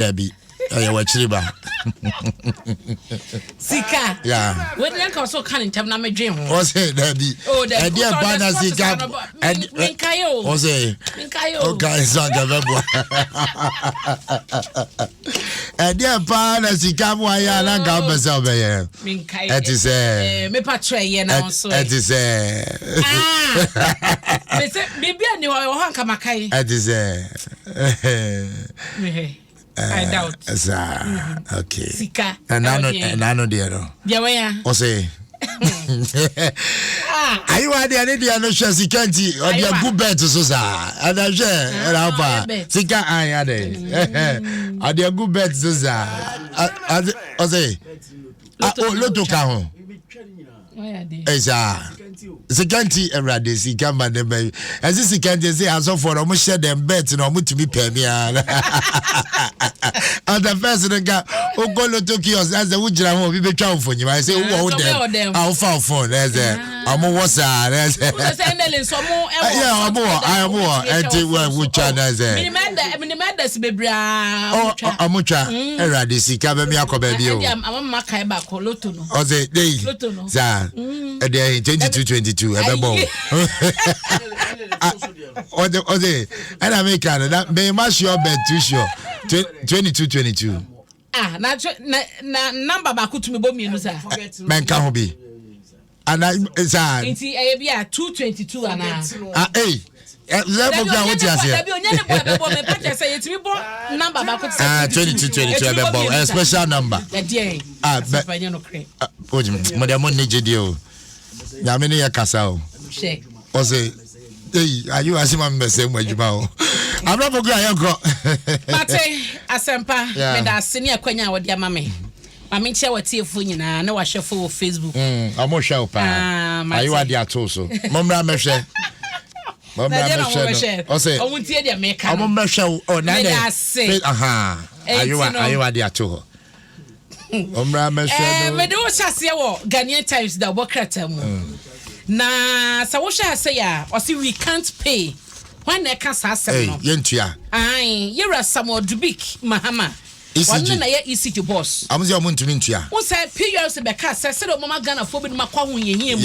Debbie. I watch riba. Sika. Yeah. When you also can't have my dream. What's it, Debbie? Oh, the dear Bana Sika. And Minkayo. What's it? Minkayo. Okay, son of a dear Bana Sika, why I don't come myself here. Minkayo. It is me patray now. So it is maybe I knew I want to come. It is I doubt. Okay. Sika. And I know dear. Yeah, where? O say. Are you the idea no share Sikanti or the good bet to Sosa? And I share Sika I had it. Are the good bet Sosa? O say. Loto ka ho. Esa. Sikanti erade Sika man dem. As Sikanti say as for no share them bet no mo timi pay me. And the first nigga o go loto kios as the wujira ho bi betwa for you. I say who them. I'll fall for there's I'm what's that? Yeah, I'm more. And which channel is it? Minimaders bebra. Oh, Amucha, erade Sika be me akoba bi o. I'm makai ba ko loto no. O say dey. Za. Dey 22 ebebo. O dey. And I make that be match your bet too sure. 22. Ah, na number ba kutu me bo mienu sa. Men ka ho bi. And I say nti e bia 222 ana. Ah eh. Level ground what you say. Be onyane bo be bo me patch say yetimi bo number ba kutu. Ah 22 ebebo a special number. Dey. Ah be no kre. Ojim mo dey mo neje di o. Ya me ne ya kasa o. She. O say hey, are you asking me say mo adwuma o. I'm not going to go. Mate, asempa, me da senior kwanya wodi ama me. Ma me nche wati efu nyina na wa hwe for Facebook. Amo hwe pa. Ayi wadi ato so. Momra me hwe. O say, o muntie dia me ka. Amo me hwe o na de. Aha. Ayi wadi ato. Momra me hwe. Me de wo hyase wo Ghanaian Times da bokrata mu. Na sa wo hyase ya, o say we can't pay. When they can say no. Yentua. Aye, you're some Dubik Mahama. One na ye ECG boss. Amuzi omuntumi ntua. Won say PUS be ka say do mama Ghana fo bi ma kwa ho yehia mu.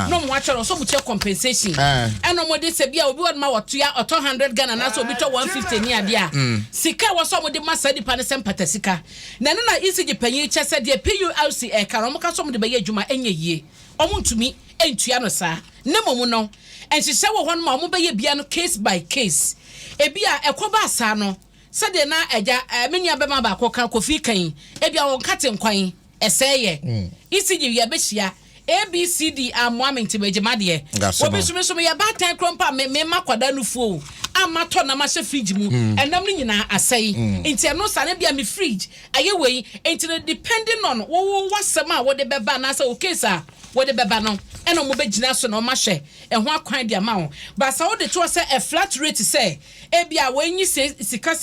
No mo atwa so mo che compensation. Eno mo de se bia obi won ma wotua 100 Ghana na so obi to 150 ni ade a. Sika wo so mo de masa di pa ne sem pata sika. Na no na ECG panyi che se de PUS e ka ro mo ka so mo de be ye adwuma enye yie. Omuntumi entua no sa. Ne mo mu no. And she said, one more be no case by case. Ebia ekoba asa no. Said na eja menya be ma ba koka kofi kan. Ebia won kate nkwan eseye. ECG ya behia ABCD amwamenti bejimade. Obi sume ya batan krompa me makwada nufu. Amato na ma hye fridge mu. Enam ni nyina asai. Enti no sa na bia me fridge. Aye wei enti depending on wo wasem a wo de beba na sa o case a wo de beba no. Eno mo begina so na ma hye ho akwan dia ma wo ba sa wo de to say a flat rate say e bia wenyi sika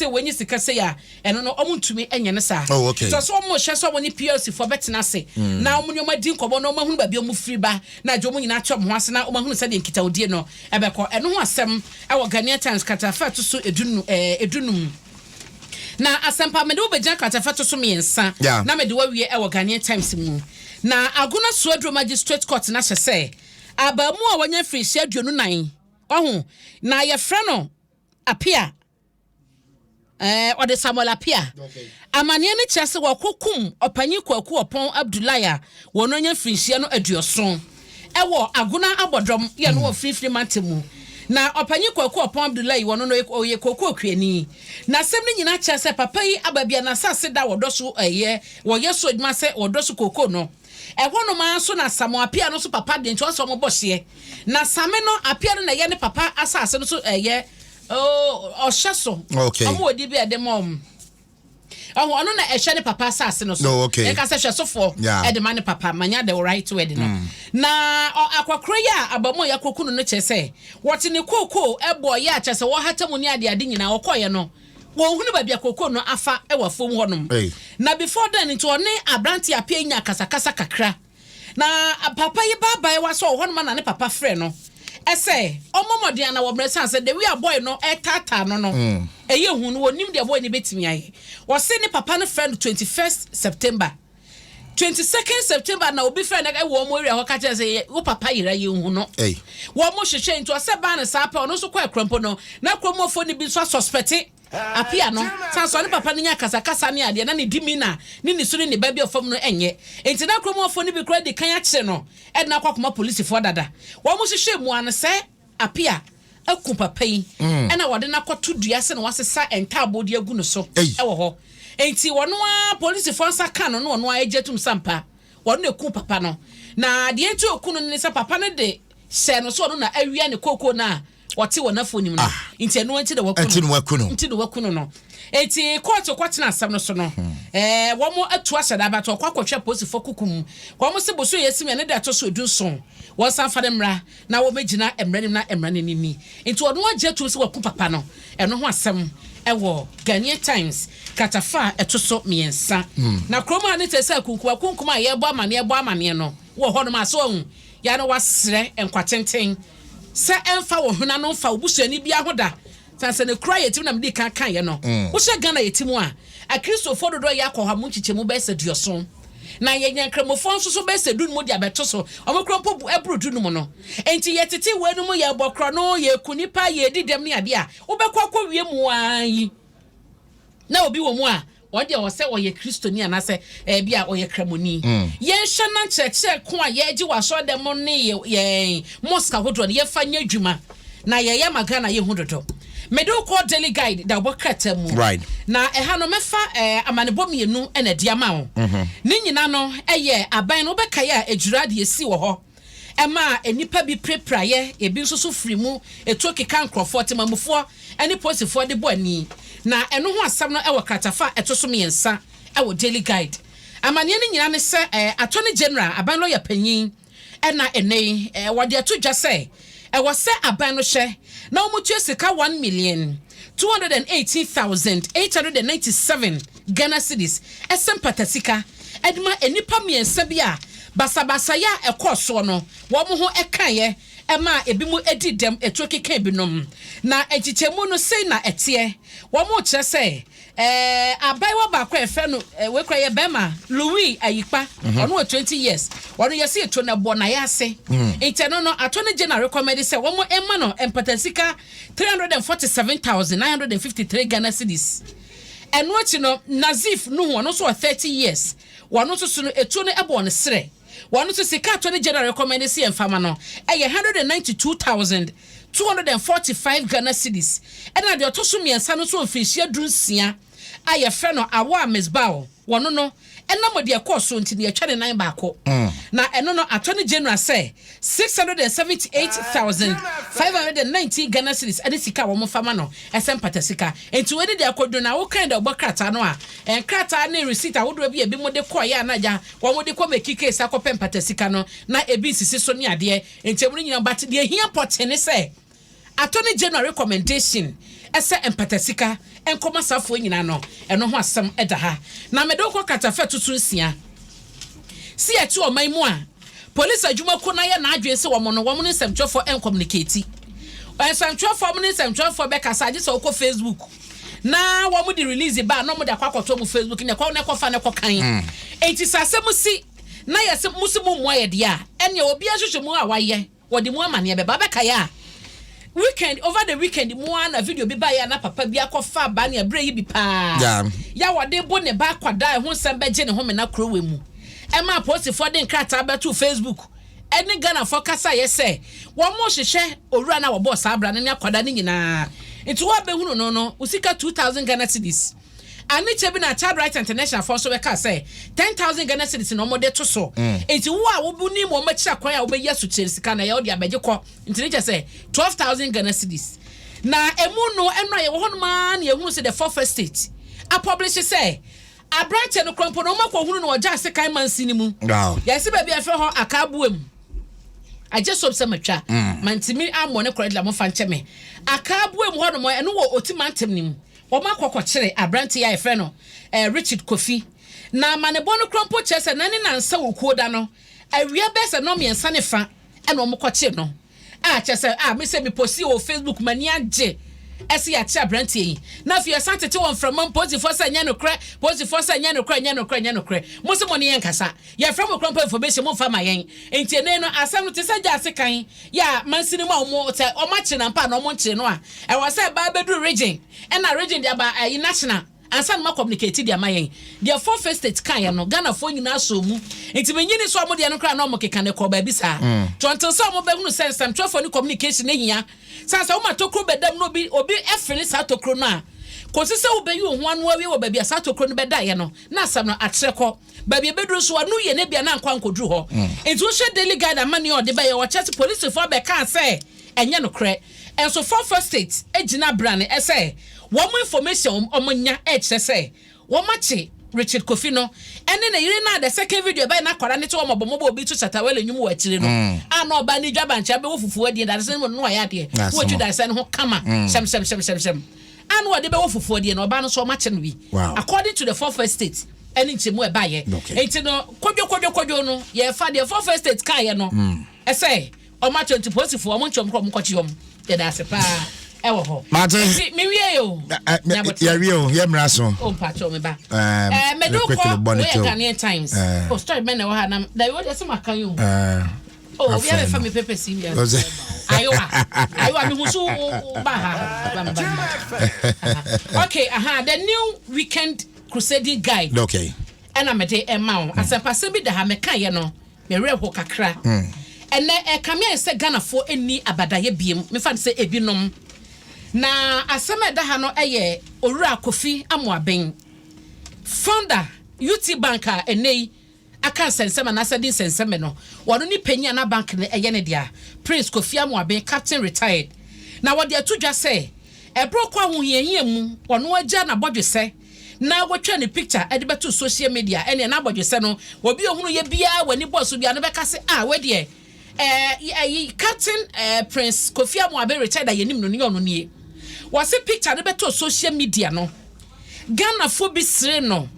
se ya eno no omuntumi enye ne sa so mo hye so woni PLC for betena se na omunyo madi nkobo no mahunu ba bia mu free ba na jo munyina chom ho ase na omahunu se de nkita odie no ebeko eno ho asem e wo Ghanaian Times katafa to so edunum na asempa me de wo begina katafa to so miensa na me de wa wie e wo Ghanaian Times mu na aguna suadro magistrate court na hye abamu a wanya free share duonu nan ohu na ye frɛ no apia ode Samuel apia amane ne kyerɛ wakokum opanyi kwaku opon Abdullahi wono nya free share no aduoso ɛwɔ aguna abodrom ye no free mantemu na opanyi kwaku opon Abdullahi wono no ye kwaku okuani na sem ne nyina kyerɛ sɛ papa yi ababia na sase da wodoso wo yeso adwuma sɛ wodoso koko no ewono ma so na Samuel apia no so papa de nti so mo bohye na same no apia no na ye ne papa asase no so o hyeso omo odi bi ede mom ono na ehye ne papa asase no so e ka se hwesofo ede ma ne papa manya the right word no na akwakro ya abamo ya kokunu no kyese wote ne koko ebo ya kyese wo hatamu ni ade nyina wo koye no wo hunu ba bia koko no afa e wa fom honom na before then into one abranti apia nya kasakasa kakra na papa yi baba wa so honom na ne papa frɛ no Ese omomode na wo bresa say the we a boy no tata no eye hu no wonim the boy ni betimi aye wo se ne papa no friend 21st September 22nd September na obi friend na wo mo area ho ka say wo papa yira ye hu no wo mo hwehwe nto se ba na sa pa no so kwa akrampo no na kromofo ni bi so suspect apia no sanso ne papa nya kasa ne ade na ne dimi na ne suru ne ba bi ofam no enye enti na kromofo ni bi kra de kan akye no e na kwakoma police for dada wo mo hwehwe mu an se apia aku papa yi e na wode na kwato dua se na wasesa entabo de agu no so e wo ho enti wono a police for nsa ka no no a ejetum sampa wono ne ku papa no na de enti okunu ne se papa ne de se no so no na awia ne koko na wati wona foni mu no enti eno enti de wakuno no enti court kwatena asam no so no wo mo atu asada ba to kwakwohwe police for kukum wo mo se boso yesimi ne de to so edunson wo san fa de mra na wo megina emranim na emrane ni enti wono agye to se waku papa no eno ho asam ewo Ghanaian Times katafa etoso miensa na kroma ne tese akunkuma a yebo amane no wo ho no ma so hu ya no wasre enkwatenten se emfa wo huna no mfa obusuani bia hoda sanse ne kura yetim na mdi kan ye no wo hye Ghana yetimu a Kristofo dodo ya akwa mu chichemu be sedioson na ye nyankramofo nso so be sedu mu dia beto so omkrompo ebrudu no no enti yetete wenu mu ye bokro no ye kunipa ye didem ne ade a wo be kwakwa wie mu an na obi wo mu a wode wo se wo ye Kristoni anase bia wo ye kramoni ye hye na cheche ko a ye gi waso dem ne ye mosca hodro ye fanya adwuma na ye ye magana ye hudodo medical daily guide da bokata mu right na eha no mefa amanebo mienu ena diama wo ni nyina no eye aban no beka ya ejura de esi wo ho ema enipa bi prepraye ebi nso so firi mu etokeka nkrofo temamufo eni posifo de bo ani na eno ho asam no ewo kratafa etoso miensa ewo daily guide amane ni nyina ne se attorney general aban lawyer panyin ena enei wode atodwa se ewo se aban no hye na omutu sika 1,218,897 Ghana cedis esempatasika edma enipa miensa bia basabasa ya ekoso no wo mo ho ekaye ema ebimu edidem etokeka binom na echichemu no sei na etie wo mo kire se abaiwa ba kwa efe no we kra ye bema Louis Ayipa ono 20 years wono yesi eto na bo na yase inteno no attorney general recommend say wo mo ema no empatasika 347,953 Ghana cedis eno chi no Nazif no ho no so 30 years wono so no eto no ebo no sere wono so sika attorney general recommend say emfama no 192,245 Ghana cedis ena de otoso miensa no so ofishia dunsia aye fe no awa mesbao wono no ena mode ekoso ntini ya twa ne nan baako na eno no attorney general say 678,590 Ghana cedis ade sika wo mo fama no esempata sika enti we de akodo na wo kind of bokrata no a enkrata na receipt awodo bi ebi mo de koye anaja wo mo de ko make case akopempata sika no na ebi sisi so ne ade enti mo nyina bat de hia potene say attorney general recommendation ese empatasika enkoma safo nyina no eno ho asem eda ha na medoko katafa tutunsia si eti o man mu a police adwuma ko na ye na adwen se wo mo no wo mo ne semtwefo encommunicate semtwefo mo ne semtwefo be kasa age se wo ko Facebook na wo mo di release ba no mo da kwakoto mo Facebook ne kwa ne kofa ne kokan enti sase mo si na ye se musimu mo ye de a ene obi ahwehwe mu a waye wo di mu amane be ba be kaya weekend over the weekend mo na video bi ba ya na papa bi akofa ba na ebre yi bi pa ya wode bo ne ba kwada ho nsem beje ne ho me na krowe mu e ma post for den krata ba to Facebook eni Ghana for kasa ye say wo mo hwehwe owura na wo boss abra ne akwada ne nyina nti wo be hunu no usika 2,000 Ghana cedis ani chebi na Child Rights International for so we ka say 10,000 Ghana cedis no mo de to so enti wo a wo bu ni mo makira kwan a wo be yesu sika na ye wo de abeje ko enti ne say 12,000 Ghana cedis na emu no enra ye wo hono ma na ye hunu say the fourth state a publish say a branch no krompo no makwa hunu no oja se kan man sini mu yes ba bia fe ho akabuam I just hope some matwa mantimi amone correct la mo fa nche me akabuam ho no mo eno wo otimantem nim Oma kwakwakyere abranti ya efre no Richard Kofi na manebo no krompo chese nani na nsa wokuo da no awia bese no miensa ne fa ena omkwakyere no chese me say me post o Facebook mani age ese ya cha brantie yi na fi asante te won from post for say nya no kre post for say nya no kre mo se mo ne yen kasa ya from crump information mo fa ma yen enti ne no asem no te say ja se kan ya mansini ma mo te o ma chi na mpa na o mo chi no a e was say ba bedu region e na region dia ba national ansan ma communicate dia mayen dia four first state kan ya no Ghana fo nyina so mu enti menyini so mo dia no kra na mo keka ne ko ba bi sa tonto so mo be hunu sense am trofo ni communication ehia sansa o ma tokro bedam no bi obi efele sa tokro no a kosi se wo be yi ho anu awie wo ba bi sa tokro no be da ye no na asam no atreko ba bi bedru so anu ye ne bia na nkwa nkodru ho enti wo hwe daily guide amani o de ba ye wo chat police for be kan say enye no kre enso four first state ejina brane ese one more information omonya say one machi Richard Kofi no ene na yire na the second video by na kwara ne to omobomo obi to chatawele nyum wa chire no ana oba ni dwaba ncha be wo fufu adi da se no ya de wo twi da se no kama sem ana wo de be wo fufu adi no oba no so machi no bi according to the four first state ene nchemu e ba ye enti no kodwo no ye fa the four first state kai no e say o ma 20 positive o mo nchom kro mo kwachi om de da se pa ewo ho mate me wie yo ya wie yo ye mraso o pacho me ba me do ko we Ghanaian Times o story me na wo ha na da wo dey ma kan yo oh we have family paper serious ayo me husu ba ha okay the new weekend crusading guide okay and am dey emma asempase bi da ha me kan ye no me re ho kakra ene kamia se Ghana fo eni abadaye biem me fa se ebinom na asema da ha no eye Owura Kofi Amoaben founder UT banker enei aka sensema na sadin sensema no wono ni panya na bank ne eye ne dia Prince Kofi Amoaben captain retired na wo de atudwa se ebro kwa hu yehia mu wono agya na bodwese na wotwa ne picture e de beto social media ene na bodwese no obi ohunu ye bia wani boss bia no beka se we de captain Prince Kofi Amoaben retired ayenim no ne ono nie wase picture de beto social media no Ghana fo bi sire no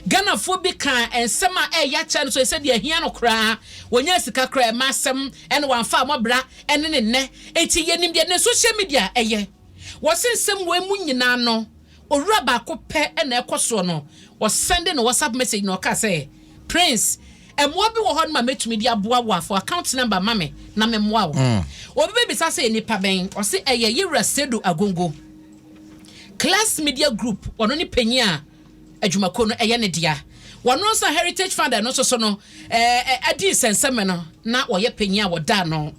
Ghana fo bi kan ensema ya cha no so se de ahia no kra wonya sika kra masem ene wanfa mobra ene ne eti yenim de ne social media eye wase nsem we mu nyina no Owura ba ko pe ene ekoso no was sending a WhatsApp message no ka say Prince emwa bi wo ho ma metumi di aboa wo for account number mame na memwa wo obi be sa say nipa ben o se eye Yewura Sedu Agongo Class Media Group ono ni panyi a adwumako no eye ne dia wono so Heritage Fund no so no adi senseme no na wo ye panyi a wo da no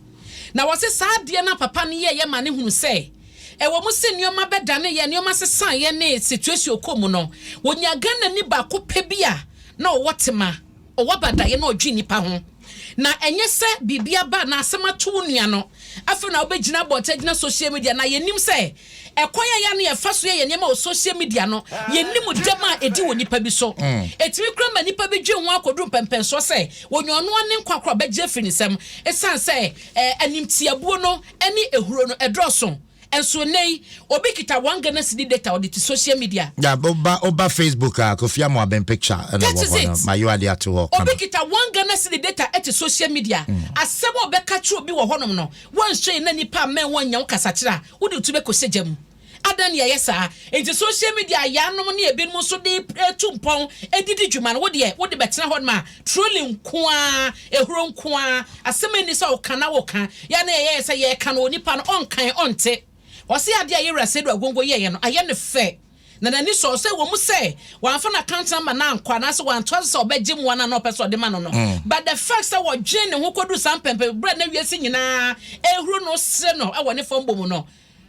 na wo se saa de na papa ne ye ma ne hunu se wo mu se nioma bedane ye nioma sesan ye ne situation komu no wonya Ghana ni ba ko pe bia na wo wotema o wabada ye na odwi nipa ho na enye se bibia ba na asema to nua no afi na obegina botagina social media na yenim se ekoya ya na ye faso ye niema o social media no yenim dema edi wo nipa bi so etimi krama nipa bi dwe ho akodu pempen so se wonyono ne nkwakro begye finisem esan se animtiabuo no eni ehuro no edroso enso nei obi kita one Ghana city data on the social media yeah oba Facebook Kofi Amoaben picture and my you are there to work obi kita one Ghana city data at social media asemo obeka tru obi wo honom no one strain na nipa men wanya kasa kira wo de tube ko segem adan ya yesa enti social media ya nom ne ebinom so de tumpon edidi dwuma no wo de betena hɔ ma trolling kwa ehuro kwa asema ni sa wo kana wo kan ya na ye yesa ye kana onipa no onkan onte wasi ade a Yewura Sedu Agongo ye no aye ne fe na nani so se wo mu se wan fa na account number na nkwa na so wan to so obegye mu wana no person de ma no but the fact that wo dwen ne ho kodu sampempe bre na wiase nyina ehuru no se no e wo ne fo mbom no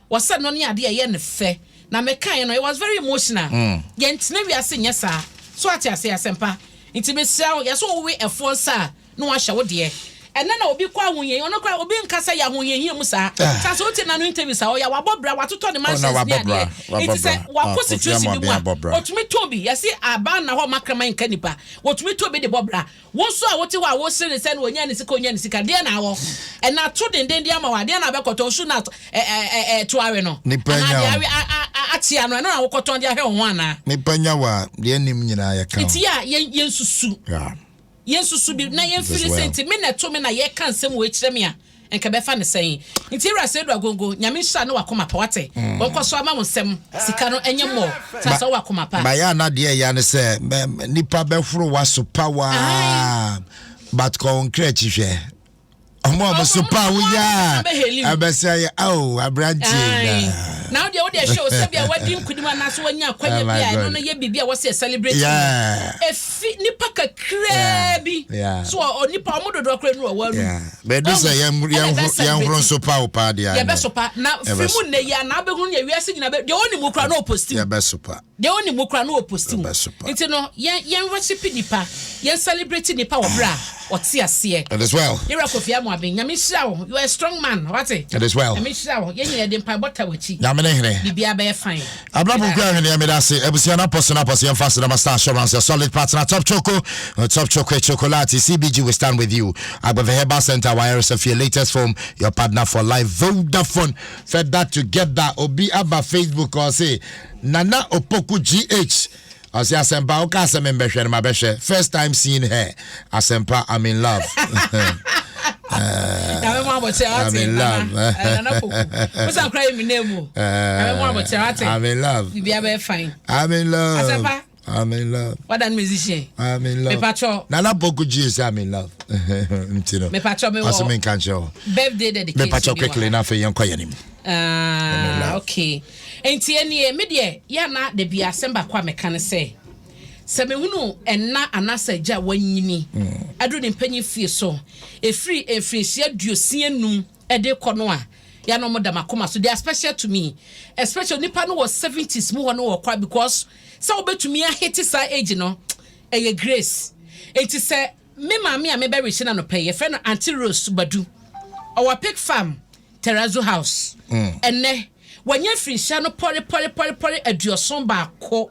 wasa no ne ade a ye ne fe na me kan no it was very emotional ye ntine wiase nya sa so ati ase asempa nti me sia ye so we efo sa no wa hye wo de ene na obi kwa ahunye ono kwa obi nkasa ya ahunye hie mu sa so ote na no interview sa o ya wabobra watoto ne mansions ne ade it say wa situation bi mu otumi tobi yesi aba na ho makrama nka nipa otumi tobi de bobra won so a wote wa wo sere se na onya ne sika de na wo ena to denden de ama wa de na be koto su na to awe no nipa nya atia no na wo koto de ahwe ho ana nipa nya wa de nim nyina ya kan iti ya yensusu yeah yensusu bi na yenfili senti me na to me na ye kan sem wo ekire me a enka be fa ne sen nti ra se do agongo nyame hia no wakoma pa wate wonko so ama wonsem sika no enye mo sa so wakoma pa ba ya na de ya ne se nipa be furo waso power but concrete hwe omo so power ya abese oh abranti now the show say bia wadi nkudima na so wanya kwanya bia no na ye bibia wo say celebrate efi nipa kakra bi so onipa omododo akra nu waru be do say yan hron so power pa dia ya be so pa na fimu ne ya na be hunu ya wiase nyina be de oni mu kra no post ya be so pa de oni mu kra no post nti no yan worship nipa yan celebrate nipa wo bra oti ase and as well you rakofia mo aben nyame hira wo you are a strong man what it and as well nyame hira wo yan nyina de mpa bota wachi bibia be fine abla boku ahene me da se ebusia na poso fast na master assurance your solid partner top chocolate CBG will stand with you Agbave Herbal Center wireless of your latest form your partner for life Vodafone fed that together obi aba Facebook or say Nana Opoku GH Asi Asempa oka asem mbehwe na mabehwe first time seeing her Asempa I'm in love I'm in love. What's up, crying me name? I'm in love. You be fine. I'm in love. I'm in love. What that musician? I'm in love. Me patro. Nana Boku G say I'm in love. Me patro me. Asome can't show. Birthday dedication. Me patro quickly na fe yanko yanim. Okay. Enti ene me de ya na de bia semba kwa me kan say. Se me hunu enna anasa ja wanyini adu ne mpanyi fie so efri sia duosia num ede kono a ya no mo da makoma so they are special to me especially nipa no was 70s mu hono wo kwa because se obetumi a hit sa age no eye grace enti se me maami a me be rehina no pay ye friend Auntie Rose Badu our pig farm Terrazzo house enne wanya free sia no pore aduoson ba ko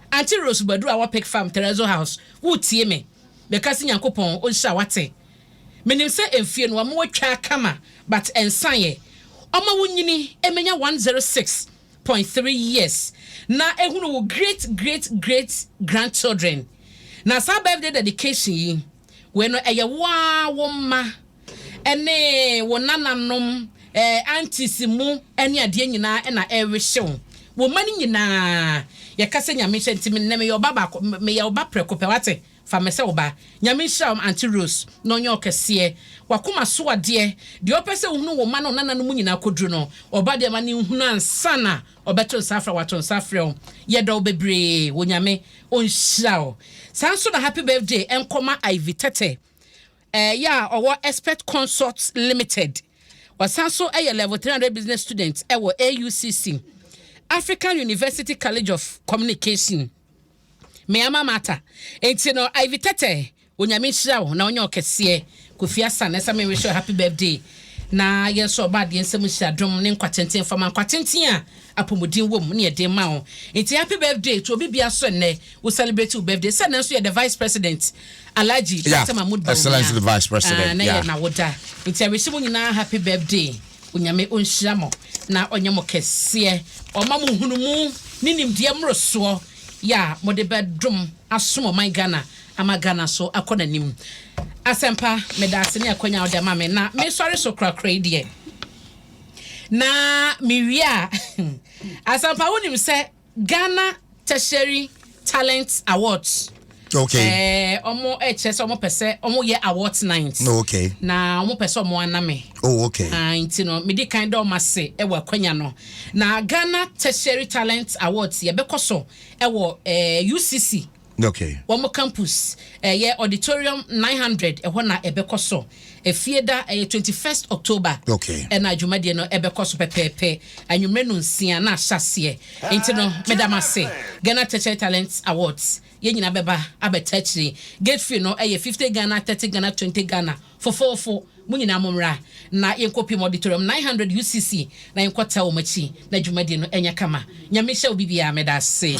Auntie Rose Badu our pig farm Terrazzo house wo tie me because Nyankopon on sha wate menim se emfie no mo atwa kama but ensan Oma wunyini emenya 106.3 years na ehunu wo great grandchildren na sa birthday dedication yi we no eye wa wo ma ene wo nananom aunties mu ene ade nyina na ehwehyew wo mani nyina ye kase nyame hentimi ne me yo baba me ye oba preko pe wate fa me se oba nyame hya Auntie Rose no nye okese wakoma so ade de opese hunu wo ma no nananom nyina kodru no oba de ma ne hunu ansa na obeto safra wato safra ye do bebre wo nyame onhya sanso na happy birthday enkoma Ivy Tete ya owo expert consults limited wasanso level 300 business students ewo AUCC African University College of Communication Meyama Mata entino Ivy Tete onyame hira wo na onye okese Kofia Sanesa me wish you happy birthday na yenso ba de nsem hira dom ne nkwatenten fama nkwatenten a apomodin wom ne de ma wo enti happy birthday to obi bia so ne we celebrate your birthday say na so the vice president Alaji Dr. Mahmoud Bawumia excellence the vice president na woda enti I wish you nyina happy birthday onyame onhira mo na onyamo kese o ma mo hunumu ninim de mroso ya mo de bedrum asomo my Ghana ama Ghana so akona nim asempa medase ne akonya o de ma me na me sorry so krakra die na miwia asempa wonim se Ghana Tertiary Talent Awards okay omo HS omo pese omo ye awards night okay na omo pese omo aname okay intino me di kind of masse e wa kwanya no na Ghana Tertiary Talent Awards ye bekoso e wo UCC okay womo campus ye auditorium 900 e ho na e bekoso e fieda 21st October okay e na adwumade no e bekoso pepepe anwumre no nsia na ahyase intino medamase Ghana Tertiary Talent Awards ye nyina beba abetachiri gate fee no 50 Ghana 30 Ghana 20 Ghana for munyina momra na yenkopi auditorium 900 UCC na yenkota wo machi na dwumade no enya kama nyame hye obibia medase